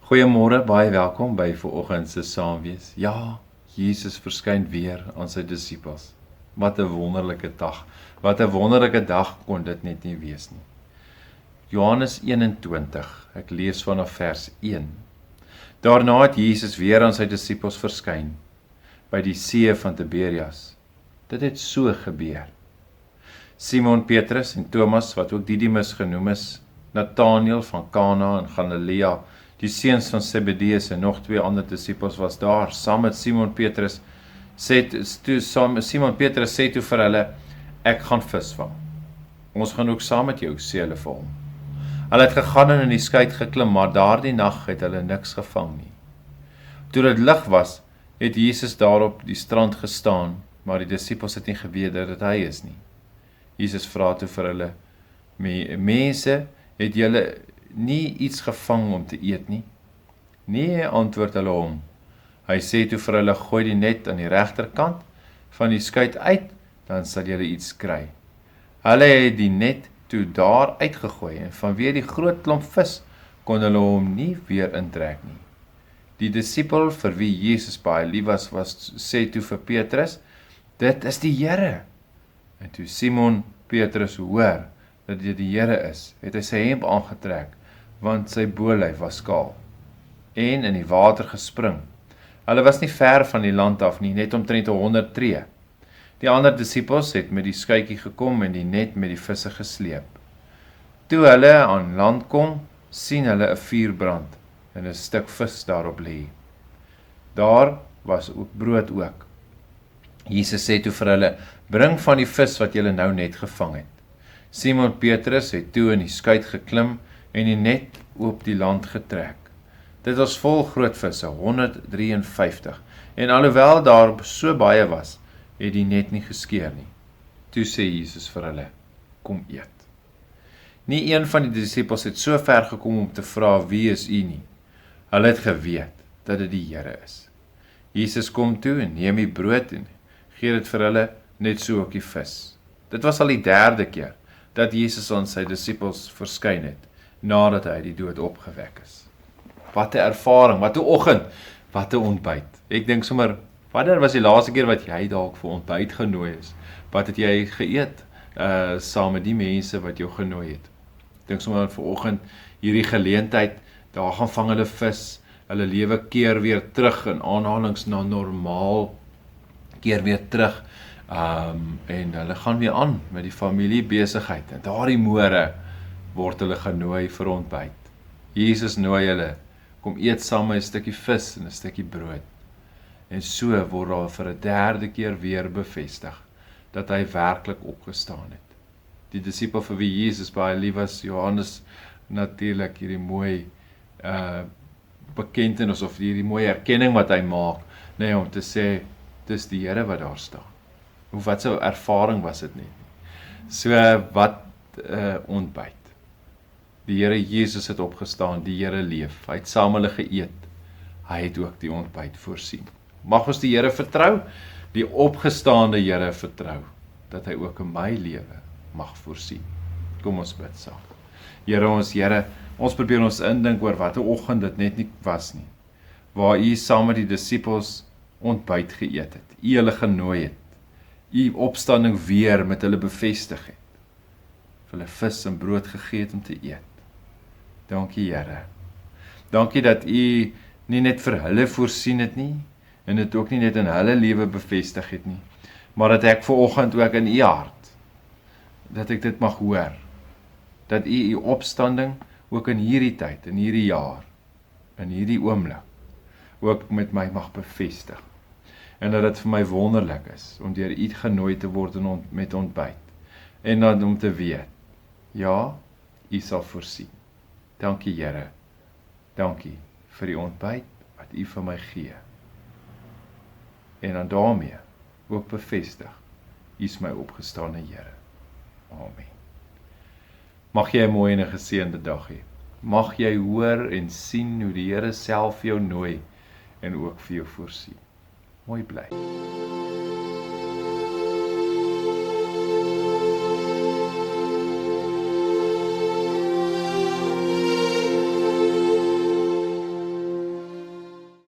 Goeiemôre, baie welkom by vanoggend se Saamwees. Ja, Jesus verskyn weer aan sy disippels. Wat 'n wonderlike dag. Wat 'n wonderlike dag kon dit net nie wees nie. Johannes 21, ek lees vanaf vers 1. Daarna het Jesus weer aan sy disippels verskyn by die see van Tiberias. Dit het so gebeur. Simon Petrus en Thomas, wat ook Didimus genoem is, Nathanael van Kana in Galilea, die seuns van Zebedeus en nog 2 ander disippels was daar, saam met Simon Petrus. Simon Petrus sê toe vir hulle, ek gaan visvang. Ons gaan ook saam met jou, sê hulle vir hom. Hulle het gegaan en in die skei geklim, maar daardie nag het hulle niks gevang nie. Toe dit lig was, het Jesus daar op die strand gestaan, maar die disippels het nie geweet dat dit hy is nie. Jesus vra toe vir hulle, mense, het julle nie iets gevang om te eet nie? Nee, antwoord hulle hom. Hy sê toe vir hulle, gooi die net aan die regterkant van die skei uit, dan sal julle iets kry. Hulle het die net toe daar uitgegooi, en vanweë die groot klomp vis, kon hulle hom nie weer intrek nie. Die disipel vir wie Jesus baie lief was, sê toe vir Petrus, dit is die Here. En toe Simon Petrus hoor dat dit die Here is, het hy sy hemp aangetrek, want sy bolyf was kaal, en in die water gespring. Hulle was nie ver van die land af nie, net omtrent 100 tree. Die ander disippels het met die skytjie gekom en die net met die visse gesleep. Toe hulle aan land kom, sien hulle 'n vuur brand en 'n stuk vis daarop lê. Daar was ook brood ook. Jesus sê toe vir hulle, bring van die vis wat julle nou net gevang het. Simon Petrus het toe in die skei geklim en die net op die land getrek. Dit was vol groot visse, 153, en alhoewel daar so baie was, het die net nie geskeur nie. Toe sê Jesus vir hulle, kom eet. Nie een van die disippels het so ver gekom om te vra, wie is u nie? Hulle het geweet dat dit die Here is. Jesus kom toe en neem die brood en gee dit vir hulle, net so ook die vis. Dit was al die 3de keer dat Jesus aan sy disippels verskyn het, nadat hy die dood opgewek is. Wat 'n ervaring, wat 'n oggend, wat 'n ontbyt. Ek dink sommer, wanneer was die laaste keer wat jy dalk vir ontbyt genooi is? Wat het jy geëet saam met die mense wat jou genooi het? Ek dink sommer vanoggend hierdie geleentheid, daar gaan vang hulle vis, hulle lewe keer weer terug in aanhalings na normaal, keer weer terug, en hulle gaan weer aan met die familiebesigheid, en daardie môre word hulle genooi vir ontbyt. Jesus nooi hulle, kom eet saam met 'n stukkie vis en 'n stukkie brood. En so word daar vir 'n 3de keer weer bevestig, dat hy werklik opgestaan het. Die disipel vir wie Jesus baie lief was, Johannes, natuurlik hierdie mooi bekentenis of hierdie mooi erkenning wat hy maak, nee, om te sê, dis die Here wat daar staan. Wat so ervaring was dit nie. So wat ontbyt. Die Here Jesus het opgestaan, die Here leef, hy het saam hulle geëet, hy het ook die ontbyt voorsien. Mag ons die Here vertrou, die opgestaande Here vertrou, dat hy ook in my lewe mag voorsien. Kom ons bid saam. Here, ons probeer ons indink oor wat 'n oggend dit net nie was nie, waar u saam met die disippels ontbyt geëet het, u hulle genooi het, u opstanding weer met hulle bevestig het, vir hulle vis en brood gegee het om te eet. Dankie Here. Dankie dat u nie net vir hulle voorsien het nie, en dit ook nie net in hulle lewe bevestig het nie, maar dat ek vanoggend ook in u hart, dat ek dit mag hoor, dat u opstanding ook in hierdie tyd, in hierdie jaar, in hierdie oomblik, ook met my mag bevestig, en dat dit vir my wonderlik is, om deur u genooi te word met ontbyt, en dan om te weet, ja, u sal voorsien. Dankie Here, dankie vir die ontbyt wat u vir my gee, en dan daarmee ook bevestig, u is my opgestane Here. Amen. Mag jy 'n mooi en 'n geseënde dag hê. Mag jy hoor en sien hoe die Here self jou nooi en ook vir jou voorsien. Mooi bly.